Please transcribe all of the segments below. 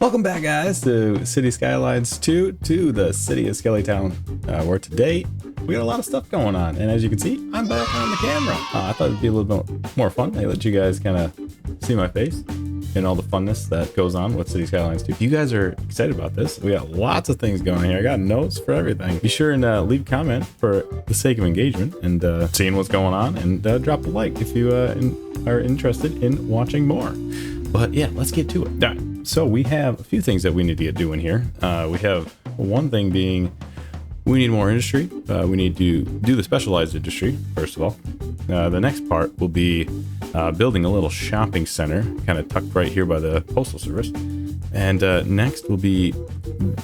Welcome back, guys, to Cities Skylines 2 to the city of Skellytown, where today we got a lot of stuff going on. And as you can see, I'm back on the camera. I thought it'd be a little bit more fun. I let you guys kind of see my face and all the funness that goes on with Cities Skylines 2. If you guys are excited about this, we got lots of things going here. I got notes for everything. Be sure and leave a comment for the sake of engagement and seeing what's going on, and drop a like if you are interested in watching more. But yeah, let's get to it. All right. So we have a few things that we need to get doing here. We have one thing being we need more industry. We need to do the specialized industry, first of all. The next part will be building a little shopping center, kind of tucked right here by the Postal Service. And next will be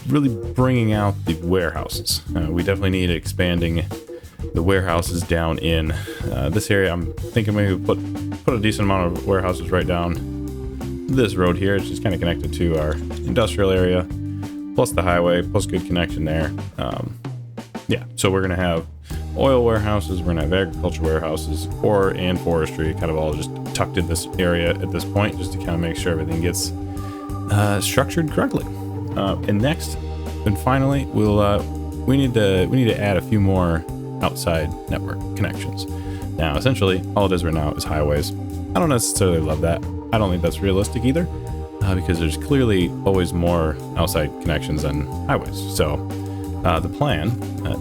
really bringing out the warehouses. We definitely need expanding the warehouses down in this area. I'm thinking maybe put a decent amount of warehouses right down this road here. It's just kind of connected to our industrial area, plus the highway, plus good connection there. Yeah, so we're gonna have oil warehouses, we're gonna have agriculture warehouses, and forestry, kind of all just tucked in this area at this point, just to kind of make sure everything gets structured correctly. And next, and finally, we need to add a few more outside network connections. Now, essentially, all it is right now is highways. I don't necessarily love that. I don't think that's realistic either, because there's clearly always more outside connections than highways. So the plan,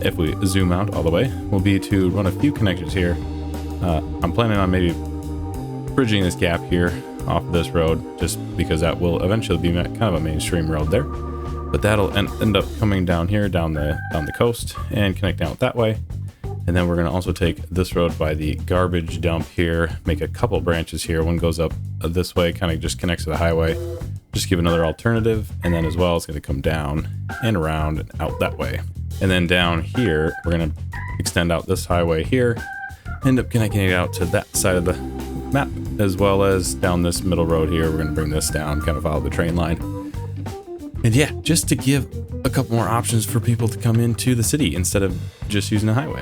if we zoom out all the way, will be to run a few connections here. I'm planning on maybe bridging this gap here off of this road, just because that will eventually be kind of a mainstream road there. But that'll end up coming down here, down the coast, and connecting out that way. And then we're going to also take this road by the garbage dump here, make a couple branches here. One goes up this way, kind of just connects to the highway. Just give another alternative. And then as well, it's going to come down and around and out that way. And then down here, we're going to extend out this highway here, end up connecting it out to that side of the map, as well as down this middle road here. We're going to bring this down, kind of follow the train line. And yeah, just to give a couple more options for people to come into the city instead of just using a highway.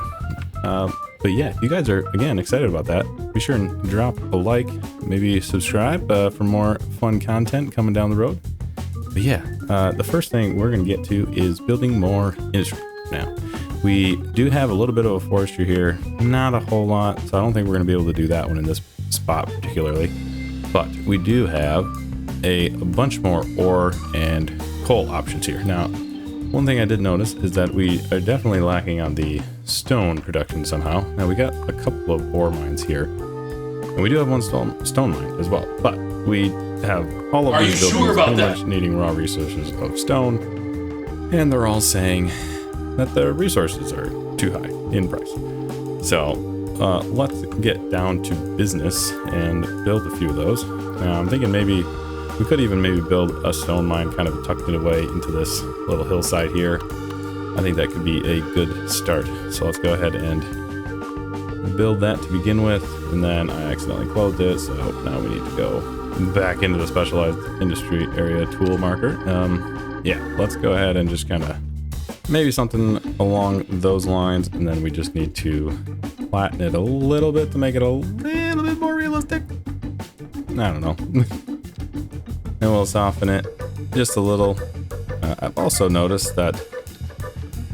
But yeah, if you guys are, again, excited about that, be sure and drop a like, maybe subscribe for more fun content coming down the road. But yeah, the first thing we're going to get to is building more industry. Now, we do have a little bit of a forestry here, not a whole lot, so I don't think we're going to be able to do that one in this spot particularly. But we do have a bunch more ore and coal options here. Now, one thing I did notice is that we are definitely lacking on the stone production somehow. Now, we got a couple of ore mines here, and we do have one stone mine as well, but we have all of these buildings pretty much needing raw resources of stone, and they're all saying that the resources are too high in price. So let's get down to business and build a few of those. I'm thinking maybe we could even build a stone mine kind of tucked it away into this little hillside here. I think that could be a good start. So let's go ahead and build that to begin with. And then I accidentally closed it, so now we need to go back into the specialized industry area tool marker. Yeah, let's go ahead and just kind of maybe something along those lines. And then we just need to flatten it a little bit to make it a little bit more realistic. I don't know. And we'll soften it just a little. I've also noticed that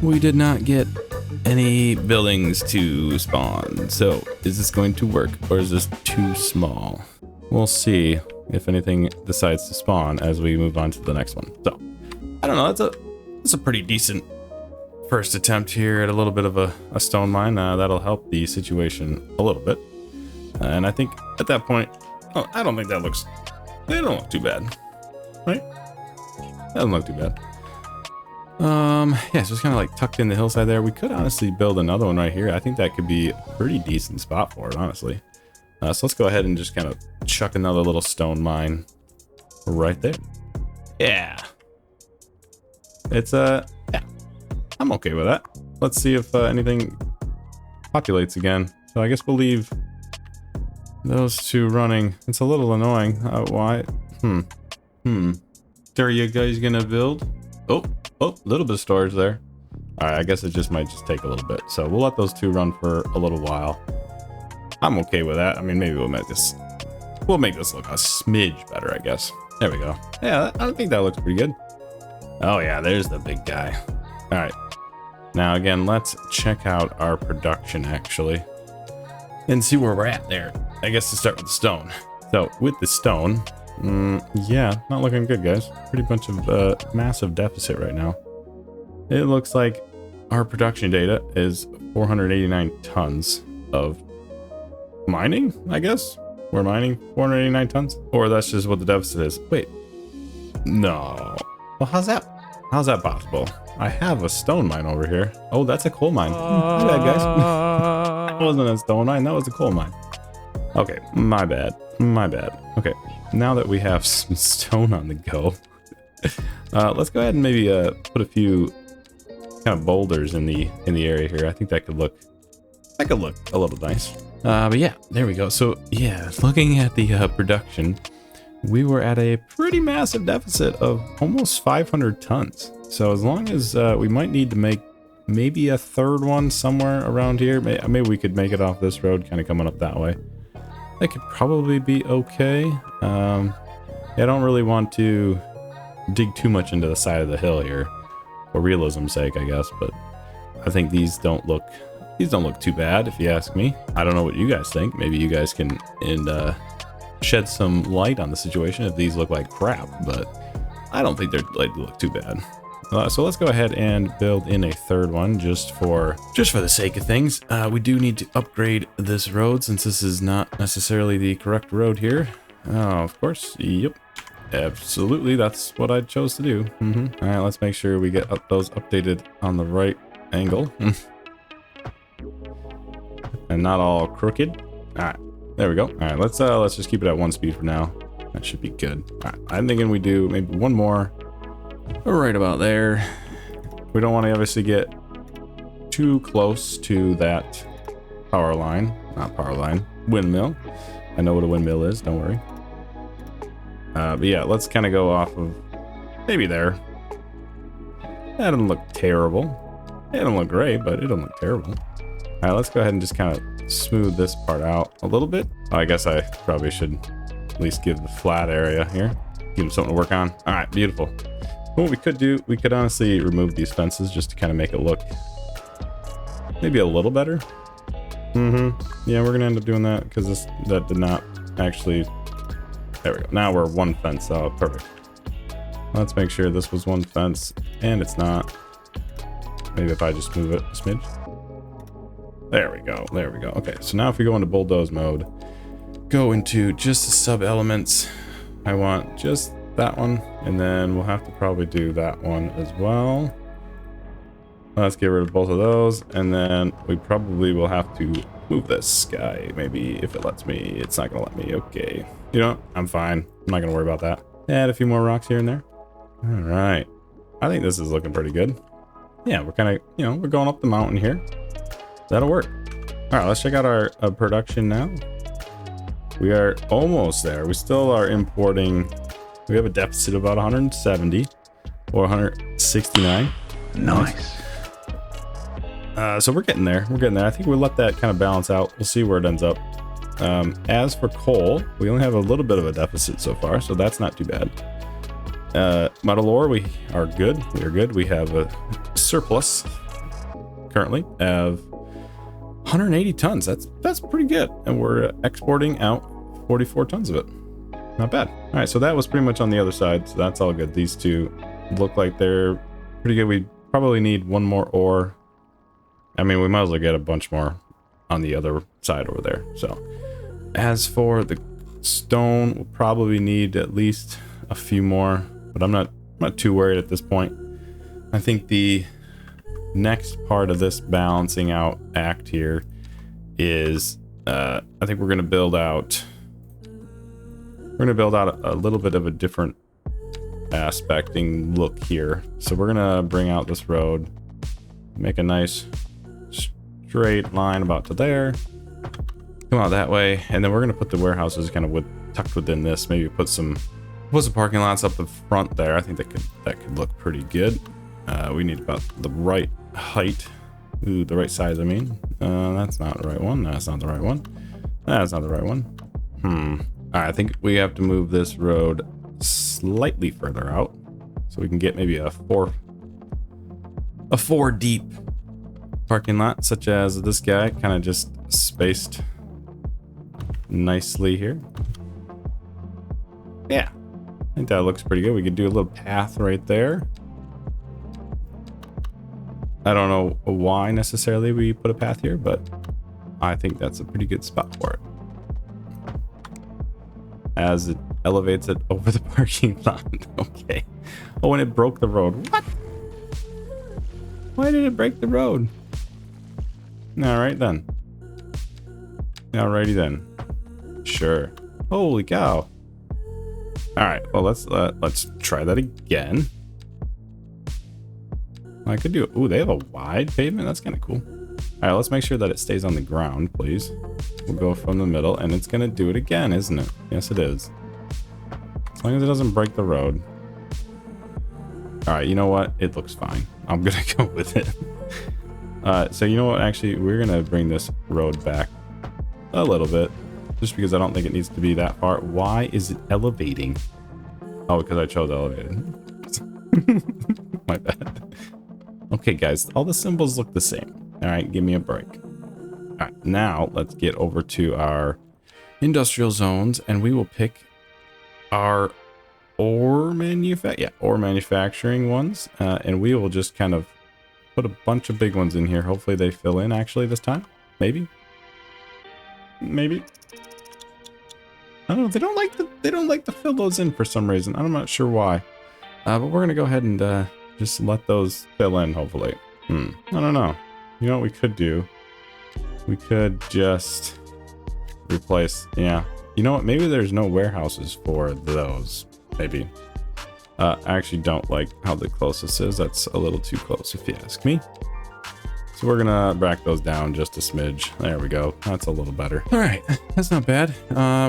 we did not get any buildings to spawn. So is this going to work, or is this too small? We'll see if anything decides to spawn as we move on to the next one. So I don't know. That's a pretty decent first attempt here at a little bit of a stone mine. That'll help the situation a little bit. And I think at that point, I don't think they don't look too bad, right? That doesn't look too bad. Yeah, so it's kind of like tucked in the hillside there. We could honestly build another one right here. I think that could be a pretty decent spot for it, honestly. So let's go ahead and just kind of chuck another little stone mine right there. Yeah. It's, yeah, I'm okay with that. Let's see if anything populates again. So I guess we'll leave those two running. It's a little annoying. Why? Are you guys gonna build? Oh, a little bit of storage there. All right, I guess it might just take a little bit. So we'll let those two run for a little while. I'm okay with that. I mean, maybe we'll make this look a smidge better, I guess. There we go. Yeah, I think that looks pretty good. Oh yeah, there's the big guy. All right. Now again, let's check out our production actually and see where we're at there. I guess to start with the stone. So with the stone, yeah, not looking good, guys. Pretty bunch of massive deficit right now. It looks like our production data is 489 tons of mining, I guess. We're mining 489 tons, or that's just what the deficit is. Wait, no. Well, how's that possible? I have a stone mine over here. Oh, that's a coal mine. My bad, guys. That wasn't a stone mine, that was a coal mine. Okay, my bad. Okay, now that we have some stone on the go, let's go ahead and maybe put a few kind of boulders in the area here. I think that could look a little nice. But yeah, there we go. So yeah, looking at the production, we were at a pretty massive deficit of almost 500 tons. So as long as we might need to make maybe a third one somewhere around here. Maybe we could make it off this road, kind of coming up that way. That could probably be okay. I don't really want to dig too much into the side of the hill here, for realism's sake, I guess. But I think these don't look too bad, if you ask me. I don't know what you guys think. Maybe you guys can shed some light on the situation if these look like crap, but I don't think they look too bad. So let's go ahead and build in a third one just for the sake of things. We do need to upgrade this road since this is not necessarily the correct road here. Of course, yep, absolutely, that's what I chose to do. All right, let's make sure we get those updated on the right angle and not all crooked. All right, there we go. All right, let's just keep it at 1 speed for now. That should be good. All right, I'm thinking we do maybe one more right about there. We don't want to obviously get too close to that windmill. I know what a windmill is, don't worry. But yeah, let's kind of go off of maybe there. That doesn't look terrible. It doesn't look great, but it doesn't look terrible. All right, let's go ahead and just kind of smooth this part out a little bit. I guess I probably should at least give the flat area here, give them something to work on. All right, beautiful. What we could do, we could honestly remove these fences just to kind of make it look maybe a little better. Yeah, we're gonna end up doing that because that did not actually. There we go. Now we're one fence. Oh, perfect. Let's make sure this was one fence, and it's not. Maybe if I just move it a smidge. There we go. There we go. Okay, so now if we go into bulldoze mode, go into just the sub elements. I want just that one, and then we'll have to probably do that one as well. Let's get rid of both of those, and then we probably will have to move this guy. Maybe if it lets me. It's not gonna let me. Okay, you know, I'm fine. I'm not gonna worry about that. Add a few more rocks here and there. All right, I think this is looking pretty good. Yeah, we're kind of, you know, we're going up the mountain here. That'll work. All right, let's check out our production now. We are almost there. We still are importing. We have a deficit of about 170 or 169. Nice. So we're getting there. We're getting there. I think we'll let that kind of balance out. We'll see where it ends up. As for coal, we only have a little bit of a deficit so far, so that's not too bad. Metal ore, we are good. We are good. We have a surplus currently of 180 tons. That's pretty good. And we're exporting out 44 tons of it. Not bad. All right, so that was pretty much on the other side, so that's all good. These two look like they're pretty good. We probably need one more ore. I mean, we might as well get a bunch more on the other side over there. So as for the stone, we'll probably need at least a few more, but I'm not too worried at this point. I think the next part of this balancing out act here is I think we're going to build out a little bit of a different aspecting look here. So we're gonna bring out this road, make a nice straight line about to there, come out that way, and then we're gonna put the warehouses kind of tucked within this. Maybe put some parking lots up the front there. I think that could look pretty good. We need about the right height. Ooh, the right size, I mean. That's not the right one. That's not the right one. That's not the right one. All right, I think we have to move this road slightly further out, so we can get maybe a four deep parking lot, such as this guy, kind of just spaced nicely here. Yeah, I think that looks pretty good. We could do a little path right there. I don't know why necessarily we put a path here, but I think that's a pretty good spot for it, as it elevates it over the parking lot. Okay. Oh, and it broke the road. What? Why did it break the road? All right then. Alrighty then. Sure. Holy cow. All right. Well, let's try that again. I could do it. Ooh, they have a wide pavement. That's kind of cool. All right, let's make sure that it stays on the ground, please. We'll go from the middle, and it's gonna do it again, isn't it? Yes, it is. As long as it doesn't break the road. All right, you know what? It looks fine. I'm gonna go with it. So you know what? Actually, we're gonna bring this road back a little bit, just because I don't think it needs to be that far. Why is it elevating? Oh, because I chose elevated. My bad. Okay, guys, all the symbols look the same. All right, give me a break. All right, now let's get over to our industrial zones, and we will pick our ore manufacturing ones, and we will just kind of put a bunch of big ones in here. Hopefully they fill in actually this time. Maybe. I don't know. They don't like to fill those in for some reason. I'm not sure why. But we're gonna go ahead and just let those fill in, hopefully. I don't know. You know what we could do? We could just replace, yeah. You know what? Maybe there's no warehouses for those. Maybe. I actually don't like how the closest is. That's a little too close, if you ask me. So we're gonna back those down just a smidge. There we go. That's a little better. All right, that's not bad.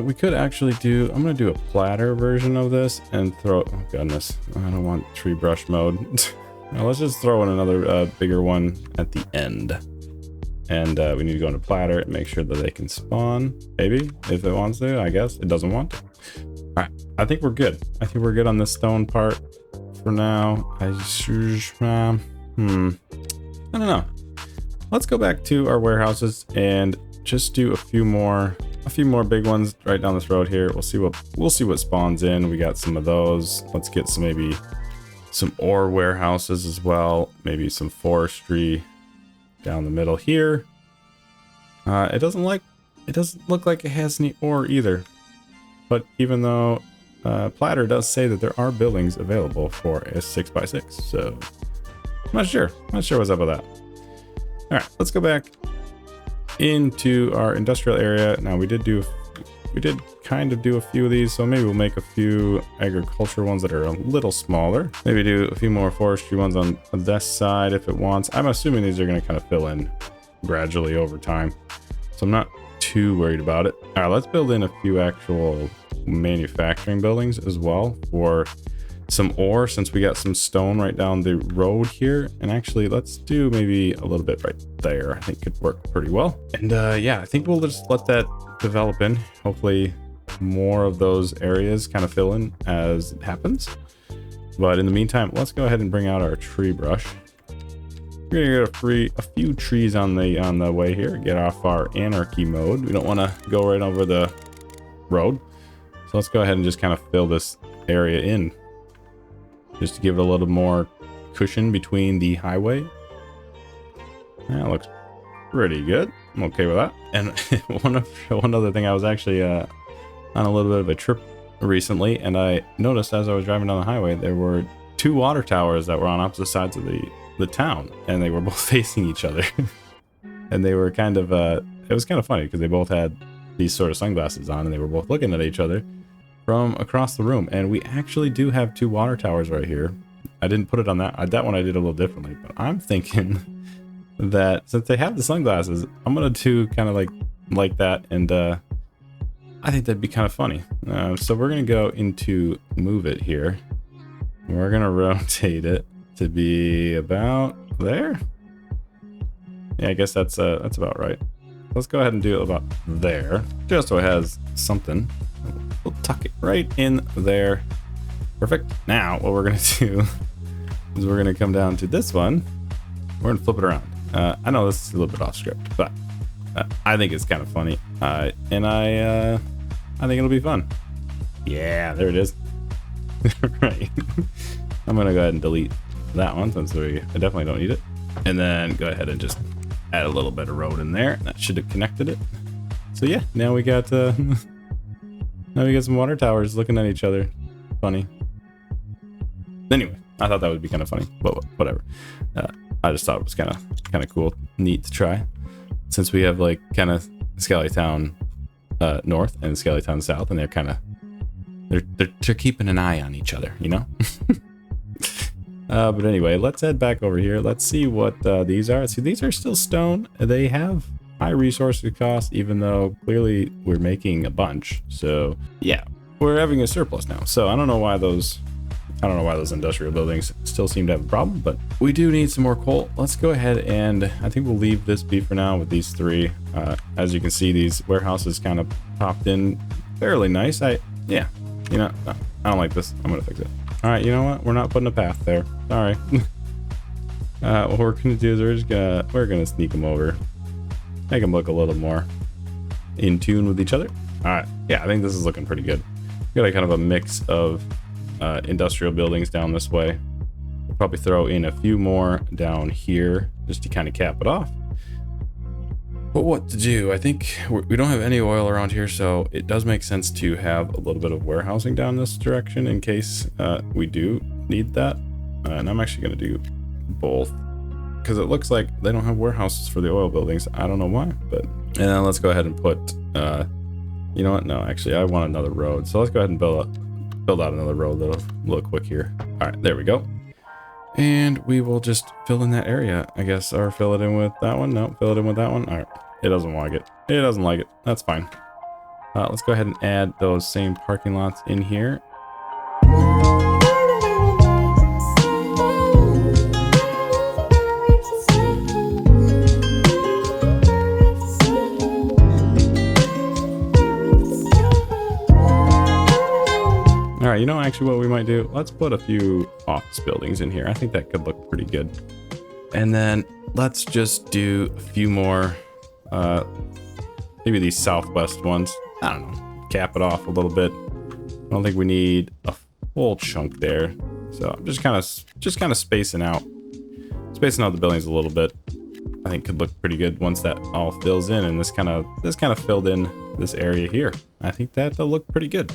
We could actually do, I'm gonna do a platter version of this and throw, oh goodness, I don't want tree brush mode. Now let's just throw in another bigger one at the end. And we need to go into platter and make sure that they can spawn, maybe, if it wants to. I guess it doesn't want to. All right, I think we're good. I think we're good on this stone part for now. I don't know. Let's go back to our warehouses and just do a few more big ones right down this road here. We'll see what spawns in. We got some of those. Let's get maybe some ore warehouses as well. Maybe some forestry down the middle here. It doesn't look like it has any ore either. But even though Platter does say that there are buildings available for a 6x6, so I'm not sure what's up with that. All right, let's go back into our industrial area. Now we did kind of do a few of these, so maybe we'll make a few agriculture ones that are a little smaller. Maybe do a few more forestry ones on this side if it wants. I'm assuming these are going to kind of fill in gradually over time, so I'm not too worried about it. All right, let's build in a few actual manufacturing buildings as well for some ore, since we got some stone right down the road here. And actually, let's do maybe a little bit right there. I think could work pretty well. And yeah, I think we'll just let that develop in. Hopefully more of those areas kind of fill in as it happens. But in the meantime, let's go ahead and bring out our tree brush. We're gonna get a few trees on the way here. Get off our anarchy mode. We don't want to go right over the road. So let's go ahead and just kind of fill this area in, just to give it a little more cushion between the highway. That looks pretty good. I'm okay with that. And one other thing, I was actually on a little bit of a trip recently, and I noticed as I was driving down the highway, there were two water towers that were on opposite sides of the town, and they were both facing each other. And they were kind of, it was kind of funny because they both had these sort of sunglasses on, and they were both looking at each other from across the room. And we actually do have two water towers right here. I didn't put it on that one. I did a little differently, but I'm thinking that since they have the sunglasses, I'm gonna do kind of like that, and I think that'd be kind of funny. So we're gonna go into move it here. We're gonna rotate it to be about there. Yeah, I guess that's about right. Let's go ahead and do it about there, just so it has something. We'll tuck it right in there. Perfect. Now what we're gonna do is we're gonna come down to this one. We're gonna flip it around. I know this is a little bit off script, but I think it's kind of funny, and I think it'll be fun. Yeah, there it is. Right. I'm gonna go ahead and delete that one since I definitely don't need it, and then go ahead and just add a little bit of road in there. That should have connected it. So yeah, now we got now we got some water towers looking at each other. Funny. Anyway, I thought that would be kind of funny, but whatever. I just thought it was kind of cool, neat to try, since we have like kind of Skellytown north and Skellytown south, and they're keeping an eye on each other, you know. But anyway, let's head back over here. Let's see what these are. See, these are still stone. They have high resource cost, even though clearly we're making a bunch. So yeah, we're having a surplus now. So I don't know why those industrial buildings still seem to have a problem, but we do need some more coal. Let's go ahead and I think we'll leave this be for now with these three. As you can see, these warehouses kind of popped in fairly nice. Yeah, you know, no, I don't like this. I'm gonna fix it. All right, you know what? We're not putting a path there. Sorry. What we're gonna do is we're gonna sneak them over, make them look a little more in tune with each other. All right, yeah, I think this is looking pretty good. We got a kind of a mix of industrial buildings down this way. We'll probably throw in a few more down here just to kind of cap it off. But what to do? I think we don't have any oil around here, so it does make sense to have a little bit of warehousing down this direction in case we do need that. And I'm actually going to do both because it looks like they don't have warehouses for the oil buildings. I don't know why, but and then let's go ahead and put you know what? No, actually, I want another road, so let's go ahead and build out another road that'll look quick here. All right, there we go. And we will just fill in that area, I guess, or fill it in with that one. No, fill it in with that one. All right, it doesn't like it. It doesn't like it. That's fine. Let's go ahead and add those same parking lots in here. All right, you know, actually what we might do, let's put a few office buildings in here. I think that could look pretty good. And then let's just do a few more, maybe these southwest ones. I don't know, cap it off a little bit. I don't think we need a full chunk there. So I'm just kind of spacing out the buildings a little bit. I think could look pretty good once that all fills in, and this kind of filled in this area here. I think that'll look pretty good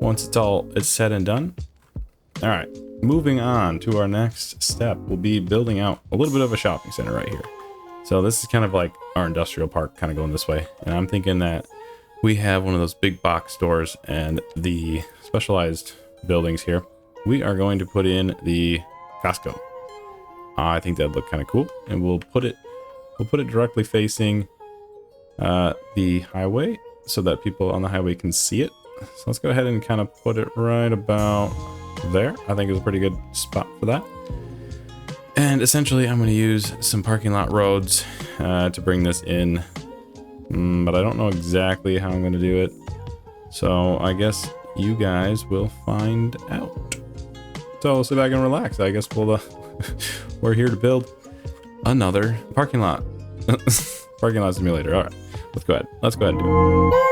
once it's said and done. All right, moving on to our next step will be building out a little bit of a shopping center right here. So this is kind of like our industrial park kind of going this way. And I'm thinking that we have one of those big box stores and the specialized buildings here. We are going to put in the Costco. I think that'd look kind of cool. And we'll put it directly facing the highway so that people on the highway can see it. So let's go ahead and kind of put it right about there. I think it's a pretty good spot for that. And essentially I'm going to use some parking lot roads to bring this in, but I don't know exactly how I'm going to do it. So I guess you guys will find out. So sit back and relax. I guess we're here to build another parking lot. Parking lot simulator. All right, let's go ahead and do it.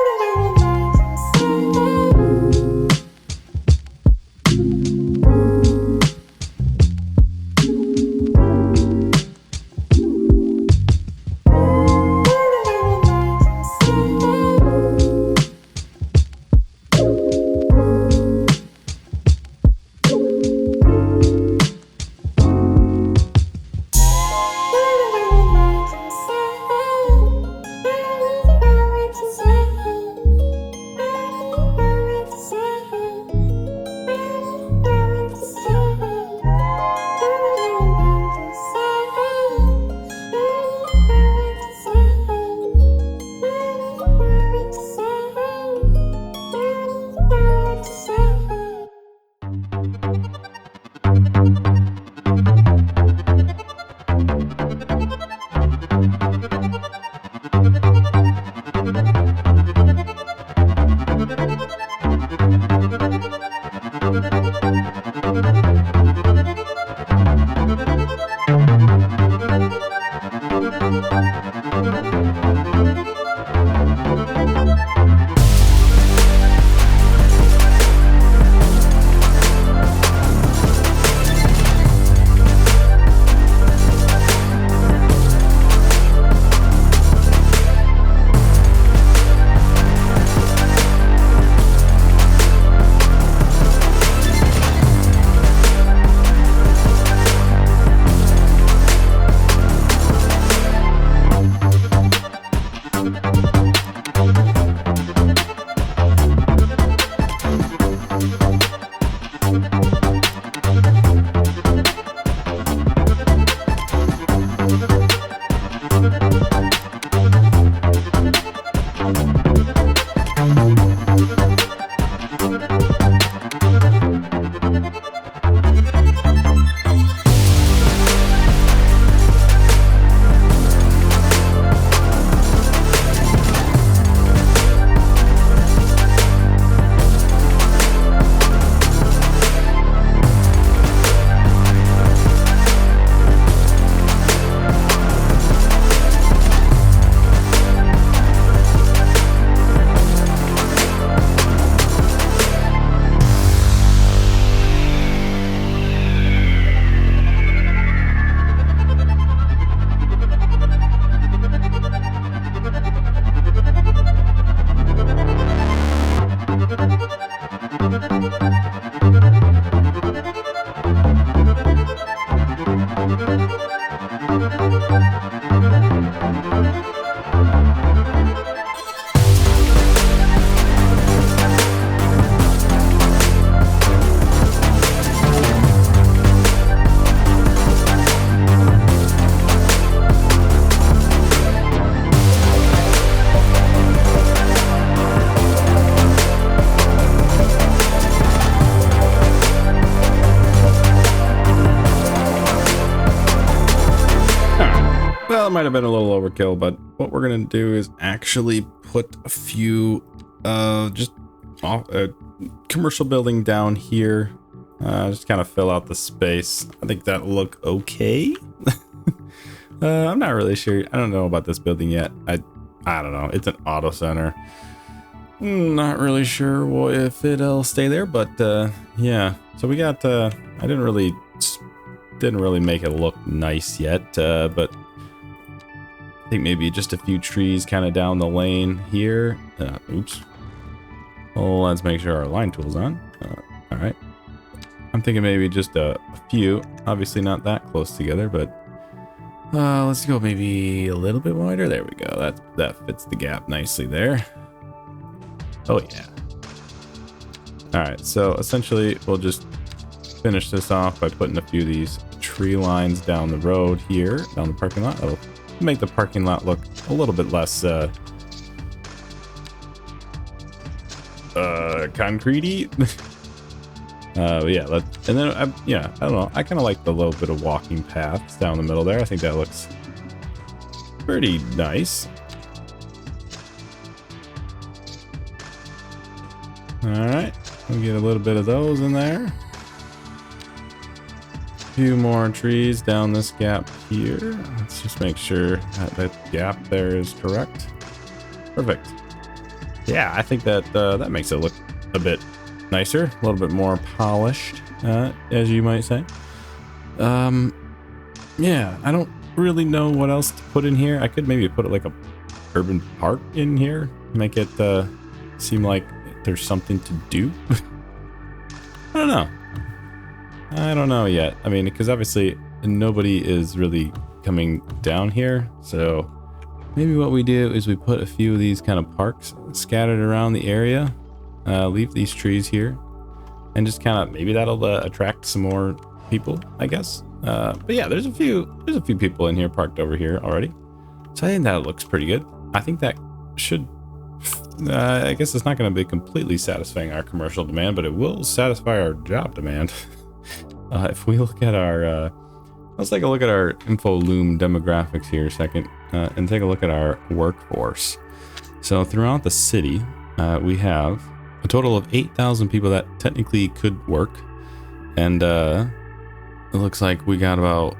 Well, it might have been a little overkill, but what we're gonna do is actually put a few just off a commercial building down here, just kind of fill out the space. I think that'll look okay. I'm not really sure. I don't know about this building yet. I don't know. It's an auto center. Not really sure if it'll stay there, but yeah. So we got I didn't really make it look nice yet, but I think maybe just a few trees kind of down the lane here. Oops. Well, let's make sure our line tool's on. All right. I'm thinking maybe just a few. Obviously not that close together, but let's go maybe a little bit wider. There we go. That fits the gap nicely there. Oh yeah. All right. So essentially, we'll just finish this off by putting a few of these tree lines down the road here, down the parking lot. That'll make the parking lot look a little bit less concretey. Yeah, and then yeah, I don't know, I kind of like the little bit of walking paths down the middle there. I think that looks pretty nice. All right, we'll get a little bit of those in there. Few more trees down this gap here. Let's just make sure that gap there is correct. Perfect. Yeah, I think that that makes it look a bit nicer, a little bit more polished, as you might say. Yeah, I don't really know what else to put in here. I could maybe put like a urban park in here, make it seem like there's something to do. I don't know yet. I mean, because obviously nobody is really coming down here. So maybe what we do is we put a few of these kind of parks scattered around the area. Leave these trees here. And just kind of, maybe that'll attract some more people, I guess. But yeah, there's a few people in here parked over here already. So I think that looks pretty good. I think that should... I guess it's not going to be completely satisfying our commercial demand, but it will satisfy our job demand. If we look at our, let's take a look at our InfoLoom demographics here a second, and take a look at our workforce. So throughout the city, we have a total of 8,000 people that technically could work. And it looks like we got about,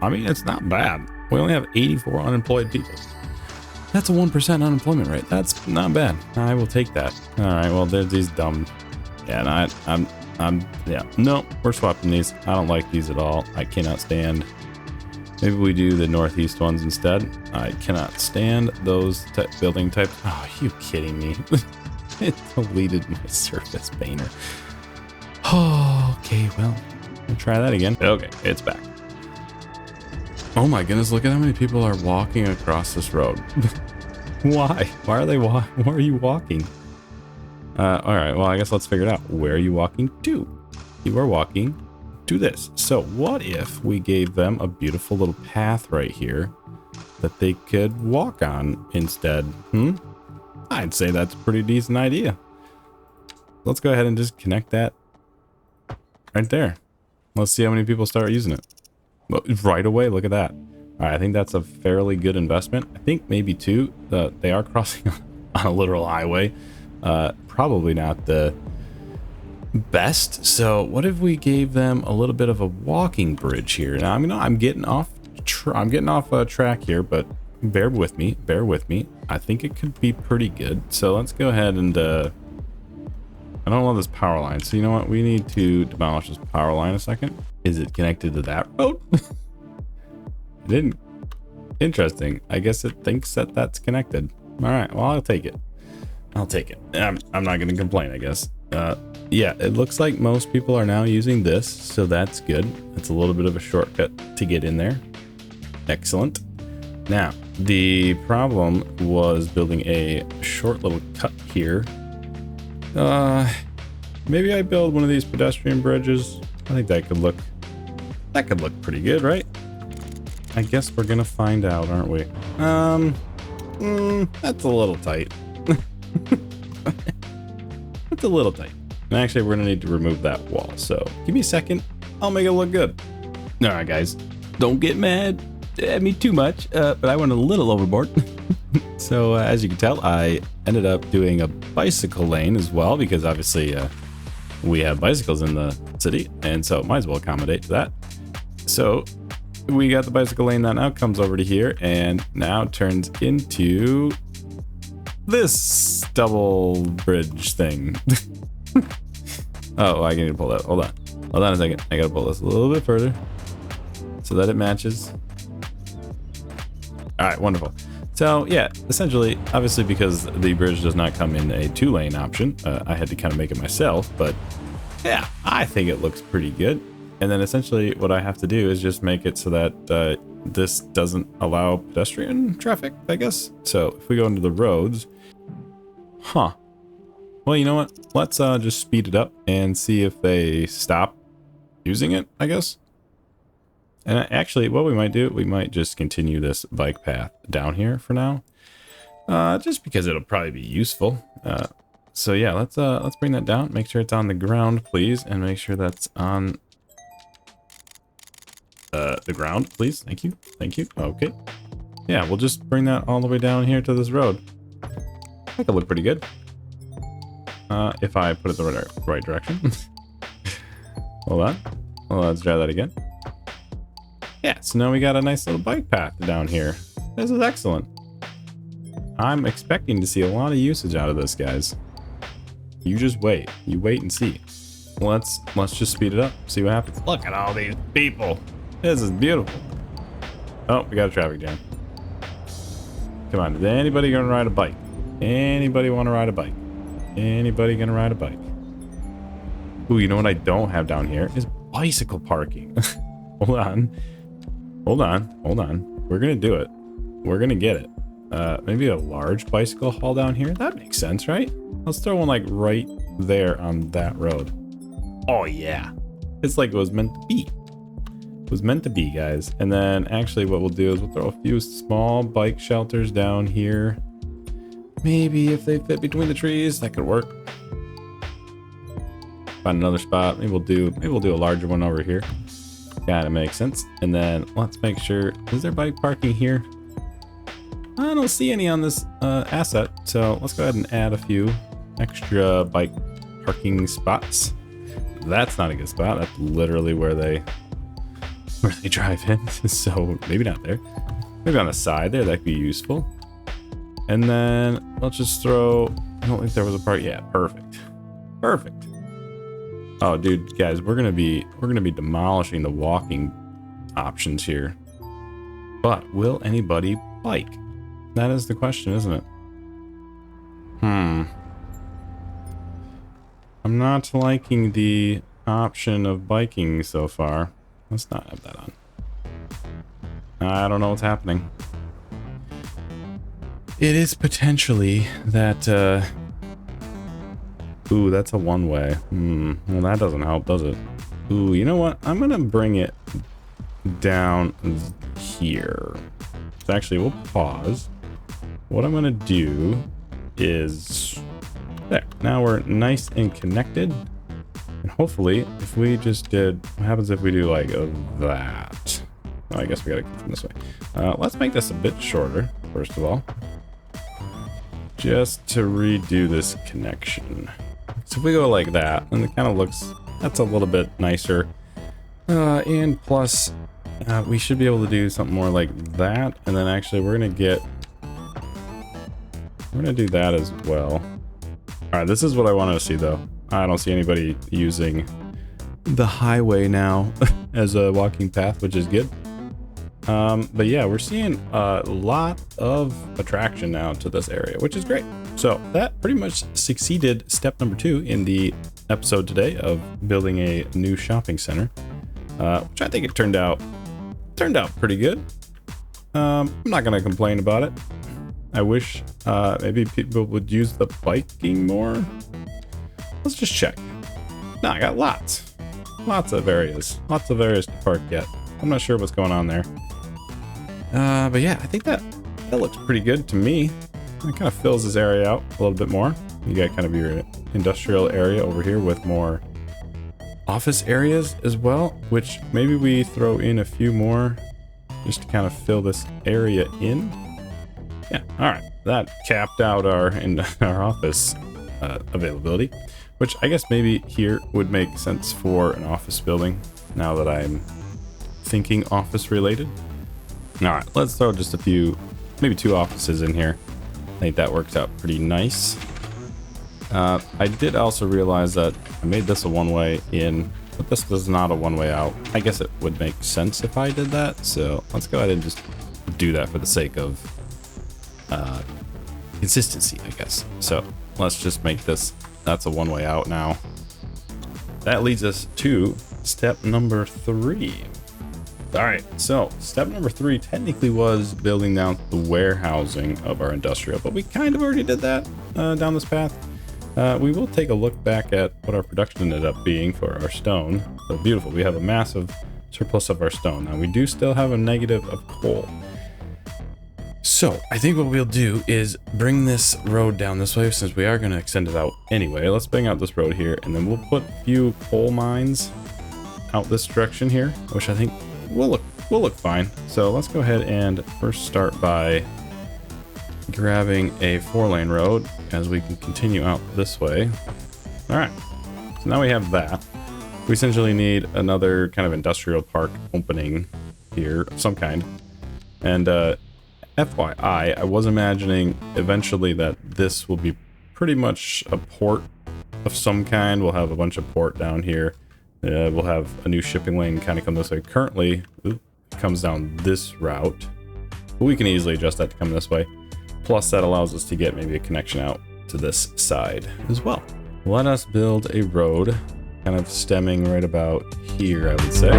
I mean, it's not bad. We only have 84 unemployed people. That's a 1% unemployment rate. That's not bad. I will take that. All right, well, there's these dumb, yeah, yeah, no, we're swapping these. I don't like these at all. I cannot stand. Maybe we do the northeast ones instead. I cannot stand those building types. Oh, are you kidding me? It deleted my surface painter. Oh, okay, well, we'll try that again. Okay, it's back. Oh my goodness, look at how many people are walking across this road. Why? Why are you walking? All right, well, I guess let's figure it out. Where are you walking to? You are walking to this. So what if we gave them a beautiful little path right here that they could walk on instead? I'd say that's a pretty decent idea. Let's go ahead and just connect that right there. Let's see how many people start using it. Right away, look at that. All right, I think that's a fairly good investment. I think maybe too, they are crossing on a literal highway. Probably not the best. So what if we gave them a little bit of a walking bridge here? Now I'm getting off track here, but bear with me. I think it could be pretty good. So let's go ahead and I don't love this power line. So you know what? We need to demolish this power line a second. Is it connected to that road? It didn't. Interesting. I guess it thinks that that's connected. All right. Well, I'll take it. I'm not going to complain, I guess. Yeah, it looks like most people are now using this, so that's good. It's a little bit of a shortcut to get in there. Excellent. Now, the problem was building a short little cut here. Maybe I build one of these pedestrian bridges. I think that could look pretty good, right? I guess we're gonna find out, aren't we? That's a little tight. That's a little tight. And actually, we're gonna need to remove that wall. So give me a second. I'll make it look good. All right, guys, don't get mad at me too much, but I went a little overboard. So as you can tell, I ended up doing a bicycle lane as well, because obviously we have bicycles in the city, and so might as well accommodate to that. So we got the bicycle lane that now comes over to here and now turns into this double bridge thing. Oh, I need to pull that. Hold on a second. I gotta pull this a little bit further so that it matches. All right, wonderful. So yeah, essentially, obviously, because the bridge does not come in a 2-lane option, I had to kind of make it myself, but yeah, I think it looks pretty good. And then essentially what I have to do is just make it so that this doesn't allow pedestrian traffic, I guess. So if we go into the roads, well, you know what? Let's just speed it up and see if they stop using it, I guess. And actually, what we might do, we might just continue this bike path down here for now, just because it'll probably be useful. So yeah, let's bring that down. Make sure it's on the ground, please, and make sure that's on the ground, please. Thank you. Okay. Yeah, we'll just bring that all the way down here to this road. I think it'll look pretty good. If I put it the right direction. Hold on. Let's try that again. Yeah, so now we got a nice little bike path down here. This is excellent. I'm expecting to see a lot of usage out of this, guys. You just wait. You wait and see. Let's just speed it up. See what happens. Look at all these people. This is beautiful. Oh, we got a traffic jam. Come on, is anybody gonna ride a bike? Anybody want to ride a bike? Anybody gonna ride a bike? Ooh, you know what I don't have down here is bicycle parking. Hold on. We're gonna do it. We're gonna get it. Maybe a large bicycle haul down here. That makes sense, right? Let's throw one like right there on that road. Oh yeah. It's like it was meant to be. It was meant to be, guys. And then actually what we'll do is we'll throw a few small bike shelters down here. Maybe if they fit between the trees, that could work. Find another spot. Maybe we'll do a larger one over here. Kinda makes sense. And then let's make sure, is there bike parking here? I don't see any on this asset, so let's go ahead and add a few extra bike parking spots. That's not a good spot. That's literally where they drive in. So maybe not there. Maybe on the side there, that could be useful. And then let's just throw, I don't think there was a part. Yeah, perfect. Oh, dude, guys, we're gonna be demolishing the walking options here. But will anybody bike? That is the question, isn't it? I'm not liking the option of biking so far. Let's not have that on. I don't know what's happening. It is potentially that, ooh, that's a one-way. Well, that doesn't help, does it? Ooh, you know what? I'm gonna bring it down here. So actually, we'll pause. What I'm gonna do is... there. Now we're nice and connected. And hopefully, if we just did... what happens if we do like that? Oh, I guess we gotta come from this way. Let's make this a bit shorter, first of all. Just to redo this connection. So if we go like that, then it kind of looks... that's a little bit nicer. And plus, we should be able to do something more like that. And then actually, we're gonna get... we're gonna do that as well. All right, this is what I wanted to see, though. I don't see anybody using the highway now as a walking path, which is good. But yeah, we're seeing a lot of attraction now to this area, which is great. So that pretty much succeeded step number 2 in the episode today of building a new shopping center, which I think it turned out pretty good. I'm not gonna complain about it. I wish maybe people would use the biking more. Let's just check. No, I got lots of areas to park yet. I'm not sure what's going on there. But yeah, I think that looks pretty good to me. It kind of fills this area out a little bit more. You got kind of your industrial area over here with more office areas as well, which maybe we throw in a few more just to kind of fill this area in. Yeah, all right. That capped out our office availability, which I guess maybe here would make sense for an office building now that I'm thinking office related. All right, let's throw just a few, maybe 2 offices in here. I think that works out pretty nice. I did also realize that I made this a one-way in, but this is not a one-way out. I guess it would make sense if I did that. So let's go ahead and just do that for the sake of consistency, I guess. So let's just make this, that's a one-way out now. That leads us to step number 3. All right, so step number 3 technically was building down the warehousing of our industrial, but we kind of already did that down this path. We will take a look back at what our production ended up being for our stone. So beautiful, we have a massive surplus of our stone. Now we do still have a negative of coal. So I think what we'll do is bring this road down this way, since we are going to extend it out anyway. Let's bring out this road here, and then we'll put a few coal mines out this direction here, which I think will look fine. So let's go ahead and first start by grabbing a 4-lane road as we can continue out this way. All right, so now we have that. We essentially need another kind of industrial park opening here of some kind. And FYI, I was imagining eventually that this will be pretty much a port of some kind. We'll have a bunch of port down here. We'll have a new shipping lane kind of come this way. Currently, it comes down this route, but we can easily adjust that to come this way. Plus, that allows us to get maybe a connection out to this side as well. Let us build a road kind of stemming right about here, I would say.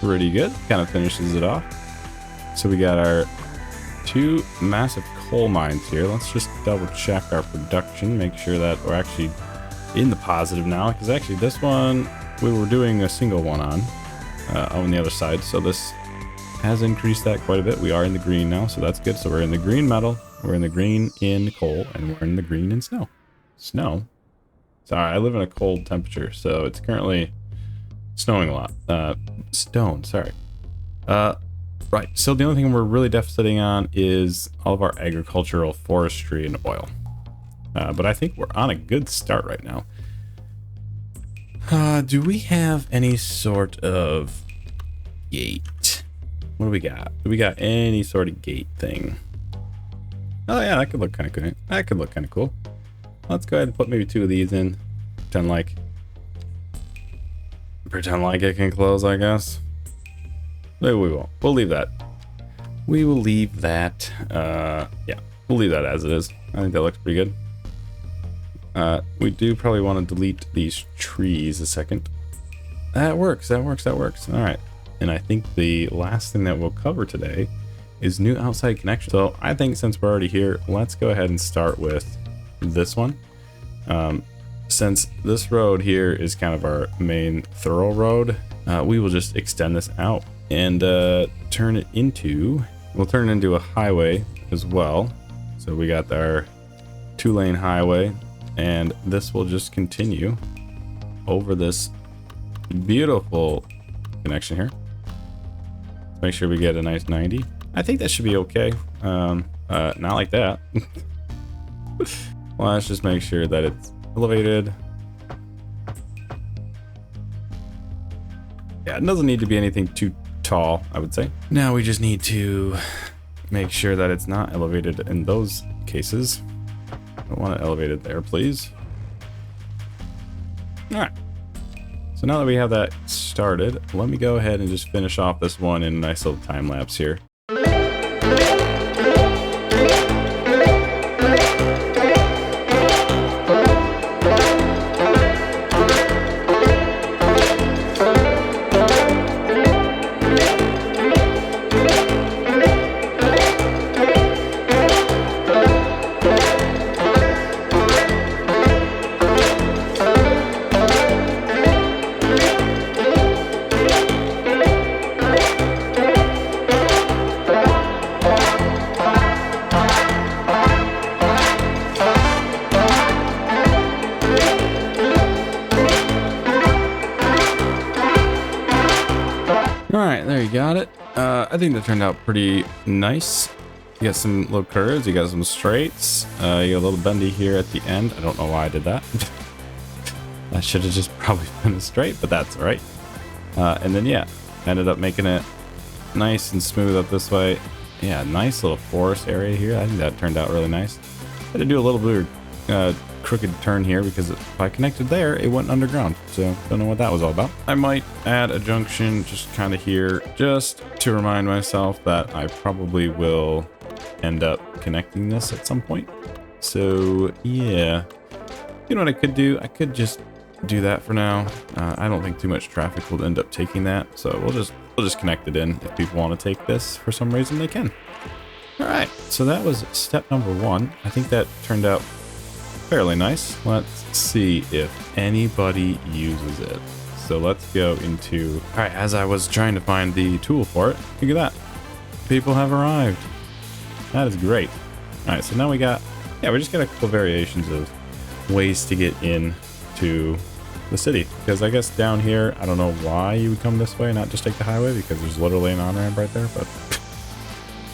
Pretty good. Kind of finishes it off. So we got our 2 massive coal mines here. Let's just double check our production, make sure that we're actually in the positive now, because actually this one we were doing a single one on the other side, so this has increased that quite a bit. We are in the green now, so that's good. So we're in the green metal, we're in the green in coal, and we're in the green in snow. Sorry, I live in a cold temperature, so it's currently snowing a lot. Right, so the only thing we're really deficiting on is all of our agricultural, forestry, and oil. But I think we're on a good start right now. Do we have any sort of gate? What do we got? Do we got any sort of gate thing? Oh yeah, that could look kind of good. That could look kind of cool. Let's go ahead and put maybe 2 of these in. Pretend like it can close, I guess. Maybe we won't. We'll leave that. we will leave that. Yeah, we'll leave that as it is. I think that looks pretty good. We do probably want to delete these trees a second. That works. All right. And I think the last thing that we'll cover today is new outside connection. So I think since we're already here, let's go ahead and start with this one. Since this road here is kind of our main thorough road, we will just extend this out and turn it into a highway as well. So we got our 2-lane highway, and this will just continue over this beautiful connection here. Make sure we get a nice 90. I think that should be okay. Not like that. Well, let's just make sure that it's elevated. Yeah, it doesn't need to be anything too tall, I would say. Now we just need to make sure that it's not elevated in those cases. I want it elevated there, please. All right. So now that we have that started, let me go ahead and just finish off this one in a nice little time lapse here. Alright, there you got it. I think that turned out pretty nice. You got some little curves, you got some straights, you got a little bendy here at the end. I don't know why I did that. That should have just probably been a straight, but that's alright. And then yeah, ended up making it nice and smooth up this way. Yeah, nice little forest area here. I think that turned out really nice. Had to do a little bit of crooked turn here because if I connected there, it went underground. So don't know what that was all about. I might add a junction just kind of here, just to remind myself that I probably will end up connecting this at some point. So yeah, you know what I could do? I could just do that for now. I don't think too much traffic will end up taking that. So we'll just connect it in. If people want to take this for some reason, they can. All right, so that was step number 1. I think that turned out fairly nice. Let's see if anybody uses it. So let's go into, all right, as I was trying to find the tool for it, look at that. People have arrived. That is great. All right, so now we just got a couple variations of ways to get in to the city. Because I guess down here, I don't know why you would come this way, not just take the highway, because there's literally an on-ramp right there, but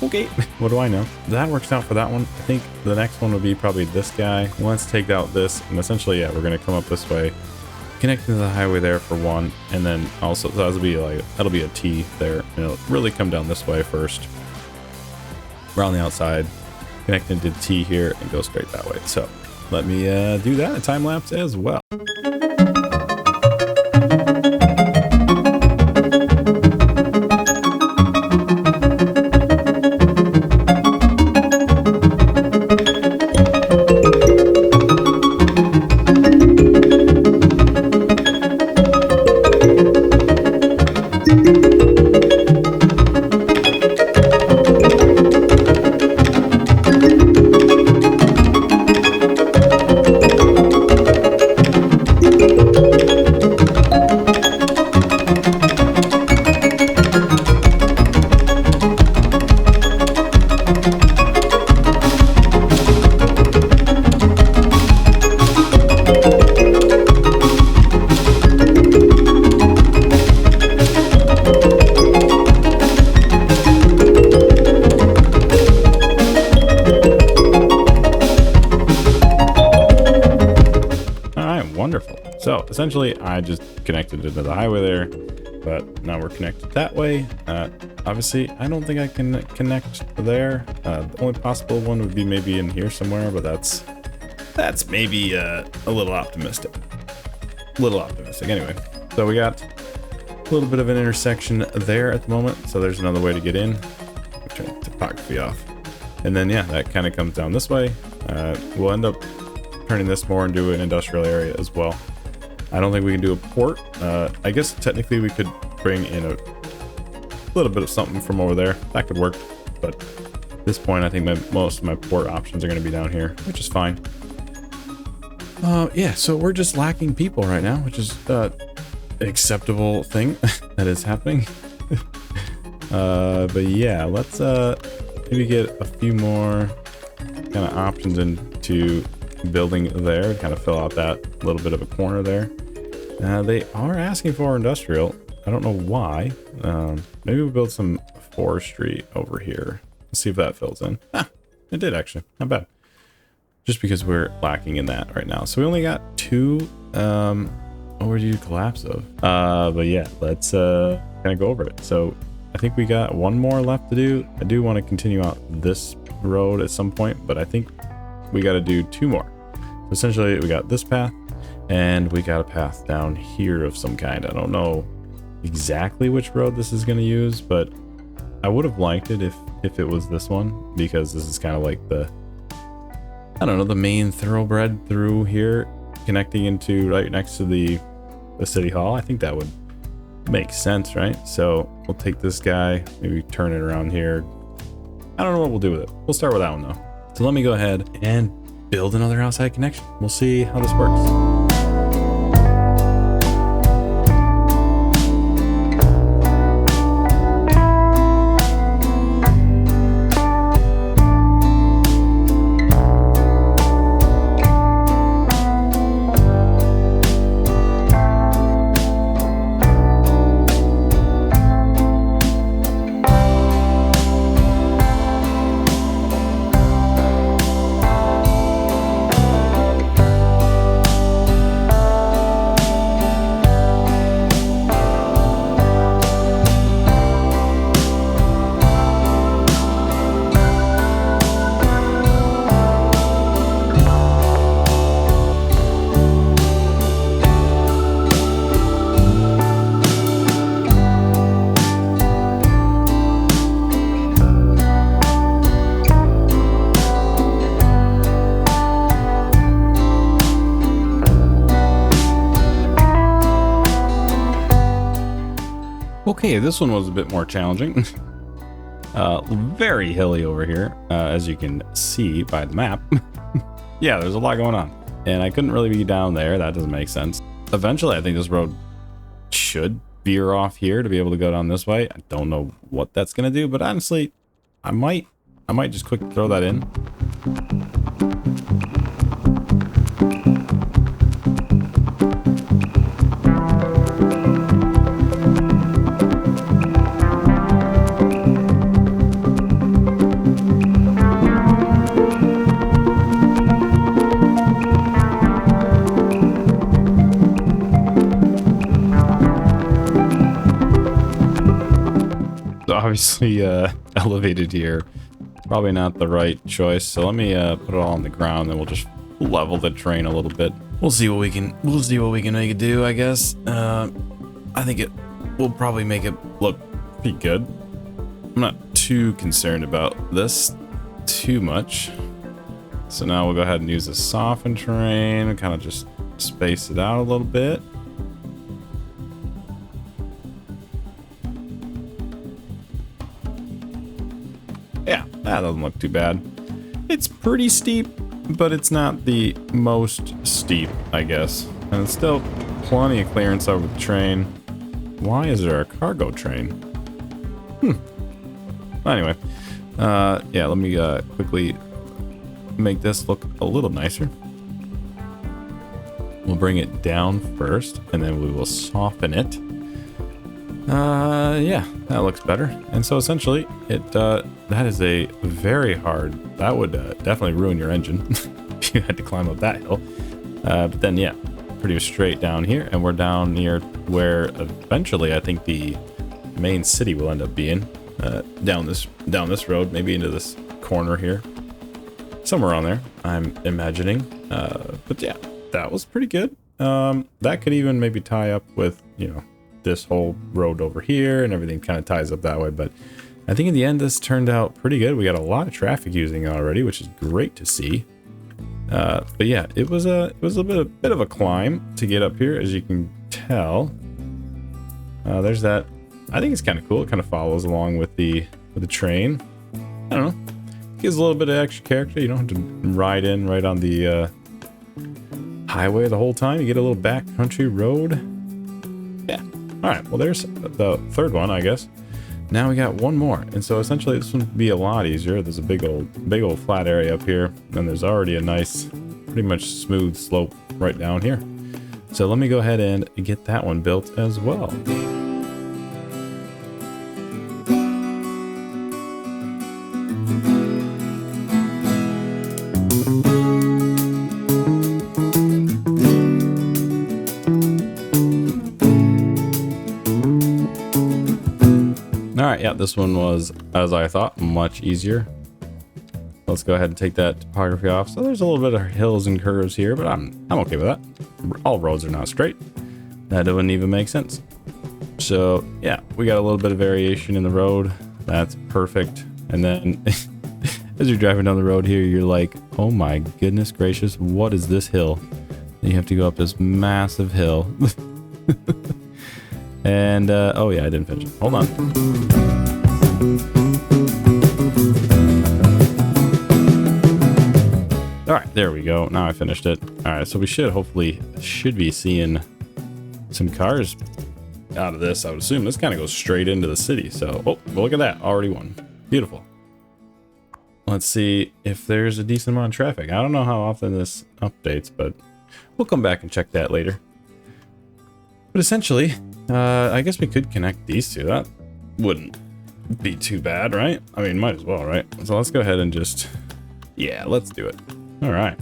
okay, what do I know? That works out for that one. I think the next one would be probably this guy. Let's take out this, and essentially, yeah, we're gonna come up this way, connecting to the highway there for one, and then also so that'll be a T there, and it'll really come down this way first, around the outside, connecting to T here, and go straight that way. So let me do that, a time lapse as well. Wonderful. So essentially I just connected it to the highway there, but now we're connected that way. Obviously I don't think I can connect there. The only possible one would be maybe in here somewhere, but that's maybe a little optimistic. Anyway, so we got a little bit of an intersection there at the moment. So there's another way to get in. turn topography off. And then, yeah, that kind of comes down this way. We'll end up turning this more into an industrial area as well. I don't think we can do a port. I guess technically we could bring in a little bit of something from over there. That could work. But at this point, I think most of my port options are going to be down here, which is fine. Yeah, so we're just lacking people right now, which is an acceptable thing that is happening. But yeah, let's maybe get a few more kind of options into building there, kind of fill out that little bit of a corner there. They are asking for industrial. I don't know why. Maybe we'll build some forestry over here. Let's see if that fills in. Ah, it did actually. Not bad. Just because we're lacking in that right now. So we only got 2 overdue collapse of. But yeah, let's kind of go over it. So I think we got 1 more left to do. I do want to continue out this road at some point, but I think we got to do 2 more. So essentially we got this path and we got a path down here of some kind. I don't know exactly which road this is going to use, but I would have liked it if it was this one, because this is kind of like the, I don't know, the main thoroughbred through here, connecting into right next to the city hall. I think that would make sense, right? So we'll take this guy, maybe turn it around here. I don't know what we'll do with it. We'll start with that one though. So let me go ahead and build another outside connection. We'll see how this works. Okay, this one was a bit more challenging. Very hilly over here, as you can see by the map. Yeah, there's a lot going on. And I couldn't really be down there. That doesn't make sense. Eventually, I think this road should veer off here to be able to go down this way. I don't know what that's going to do, but honestly, I might just quick throw that in. Obviously elevated here, probably not the right choice, so let me put it all on the ground, then we'll just level the terrain a little bit. We'll see what we can make it do, I guess. I think it will probably make it look pretty good. I'm not too concerned about this too much. So now we'll go ahead and use the soften terrain and kind of just space it out a little bit. Yeah, that doesn't look too bad. It's pretty steep, but it's not the most steep, I guess. And it's still plenty of clearance over the train. Why is there a cargo train? Anyway, yeah, let me quickly make this look a little nicer. We'll bring it down first, and then we will soften it. Yeah, that looks better. And so essentially, that is a very hard, that would definitely ruin your engine if you had to climb up that hill. But then, yeah, pretty straight down here, and we're down near where eventually I think the main city will end up being. Down this road, maybe into this corner here. Somewhere on there, I'm imagining. But yeah, that was pretty good. That could even maybe tie up with, you know, this whole road over here, and everything kind of ties up that way. But I think in the end this turned out pretty good. We got a lot of traffic using it already, which is great to see. But yeah, it was a bit of a climb to get up here, as you can tell. There's that. I think it's kind of cool. It kind of follows along with the train. I don't know. Gives a little bit of extra character. You don't have to ride in right on the highway the whole time. You get a little backcountry road. Yeah. All right. Well, there's the third one, I guess. Now we got one more, and so essentially this one would be a lot easier. There's a big old flat area up here, and there's already a nice, pretty much smooth slope right down here. So let me go ahead and get that one built as well. Alright, yeah, this one was, as I thought, much easier. Let's go ahead and take that topography off. So there's a little bit of hills and curves here, but I'm okay with that. All roads are not straight. That wouldn't even make sense. So yeah, we got a little bit of variation in the road. That's perfect. And then as you're driving down the road here, you're like, oh my goodness gracious, what is this hill? And you have to go up this massive hill. And, oh yeah, I didn't finish it. Hold on. All right, there we go. Now I finished it. All right, so we hopefully be seeing some cars out of this. I would assume this kind of goes straight into the city. So, oh, well, look at that. Already one. Beautiful. Let's see if there's a decent amount of traffic. I don't know how often this updates, but we'll come back and check that later. But essentially, I guess we could connect these two. That wouldn't be too bad, right? I mean, might as well, right? So let's go ahead and just, yeah, let's do it. All right.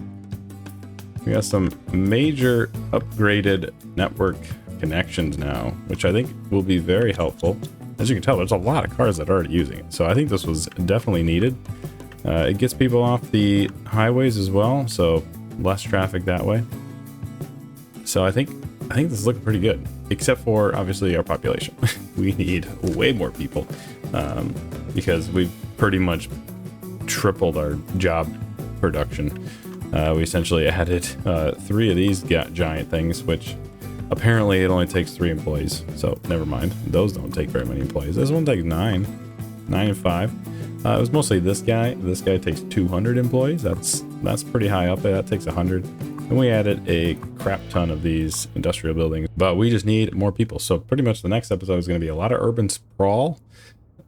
We got some major upgraded network connections now, which I think will be very helpful. As you can tell, there's a lot of cars that are already using it. So I think this was definitely needed. It gets people off the highways as well, so less traffic that way. So I think this is looking pretty good, except for obviously our population. We need way more people because we've pretty much tripled our job production. We essentially added 3 of these giant things, which apparently it only takes 3 employees. So never mind. Those don't take very many employees. This one takes 9 and 5. It was mostly this guy. This guy takes 200 employees. That's pretty high up there. That takes 100. And we added a crap ton of these industrial buildings, but we just need more people. So pretty much the next episode is going to be a lot of urban sprawl.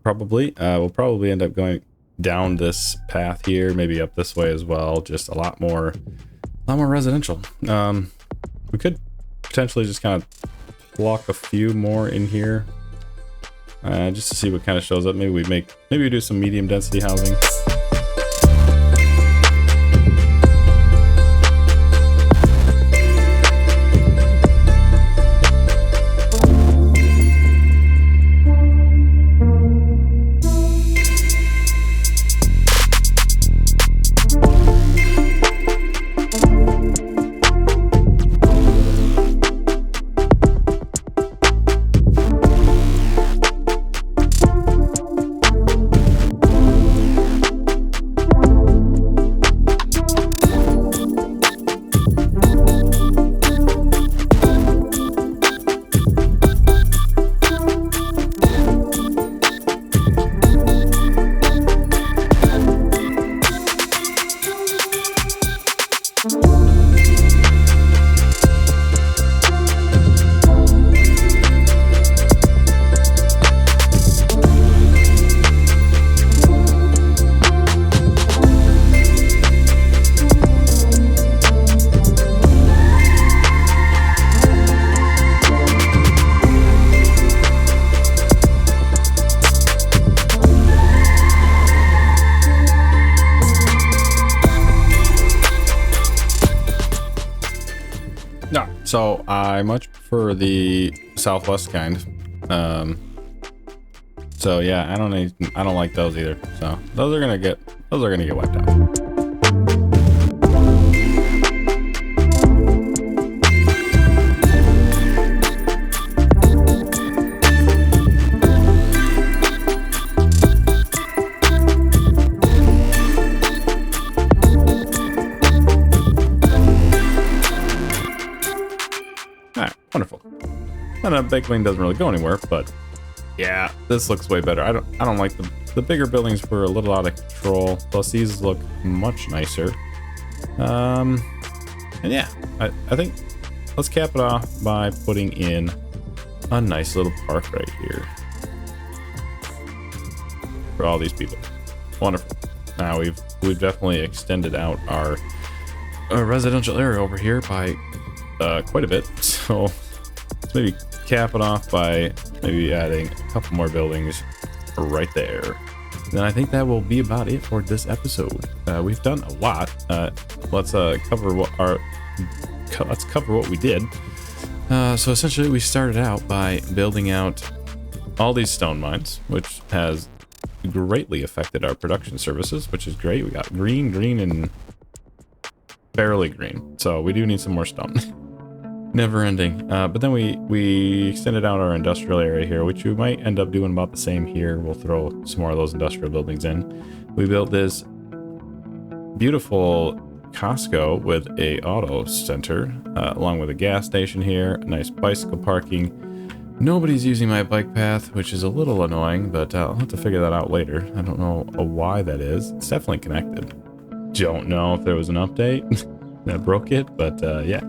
Probably. We'll probably end up going down this path here, maybe up this way as well. Just a lot more residential. We could potentially just kind of block a few more in here, just to see what kind of shows up. Maybe we do some medium density housing. So I much prefer the Southwest kind. So yeah, I don't like those either. So those are gonna get wiped out. And a big wing doesn't really go anywhere, but yeah, this looks way better. I don't like the bigger buildings were a little out of control. Plus these look much nicer. And yeah, I think let's cap it off by putting in a nice little park right here for all these people. Wonderful. Now we've definitely extended out our residential area over here by quite a bit. So let's maybe cap it off by maybe adding a couple more buildings right there. Then I think that will be about it for this episode. We've done a lot. Let's cover what we did. So essentially we started out by building out all these stone mines, which has greatly affected our production services, which is great. We got green, and barely green. So we do need some more stone. Never ending. But then we extended out our industrial area here, which we might end up doing about the same here. We'll throw some more of those industrial buildings in. We built this beautiful Costco with a auto center, along with a gas station here, a nice bicycle parking. Nobody's using my bike path, which is a little annoying, but I'll have to figure that out later. I don't know why that is. It's definitely connected. Don't know if there was an update that broke it, but yeah,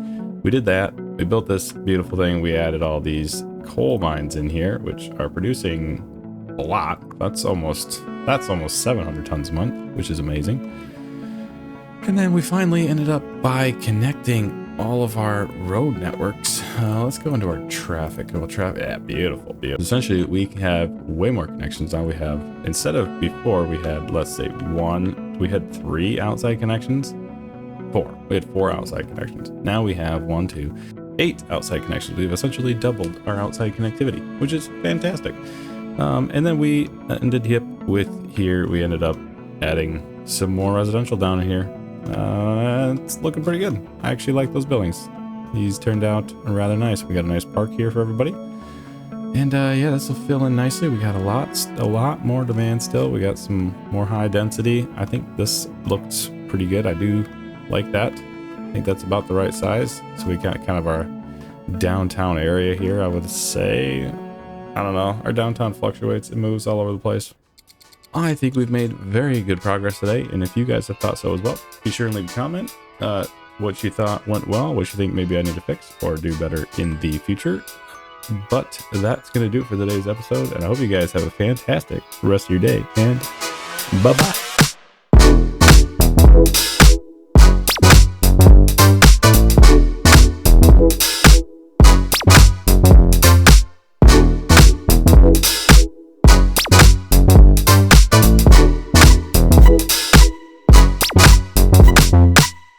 we did that. We built this beautiful thing. We added all these coal mines in here, which are producing a lot. That's almost 700 tons a month, which is amazing. And then we finally ended up by connecting all of our road networks. Let's go into our traffic. Yeah, beautiful. Essentially, we have way more connections now. We have, instead of before, we had, let's say we had 3 outside connections. 4. We had 4 outside connections. Now we have 1, 2, 8 outside connections. We've essentially doubled our outside connectivity, which is fantastic. And then we ended up with here. We ended up adding some more residential down here. It's looking pretty good. I actually like those buildings. These turned out rather nice. We got a nice park here for everybody. And yeah, this will fill in nicely. We got a lot more demand still. We got some more high density. I think this looks pretty good. I do like that. I think that's about the right size. So we got kind of our downtown area here, I would say. I don't know. Our downtown fluctuates. It moves all over the place. I think we've made very good progress today, and if you guys have thought so as well, be sure and leave a comment what you thought went well, what you think maybe I need to fix or do better in the future. But that's going to do it for today's episode, and I hope you guys have a fantastic rest of your day, and bye-bye.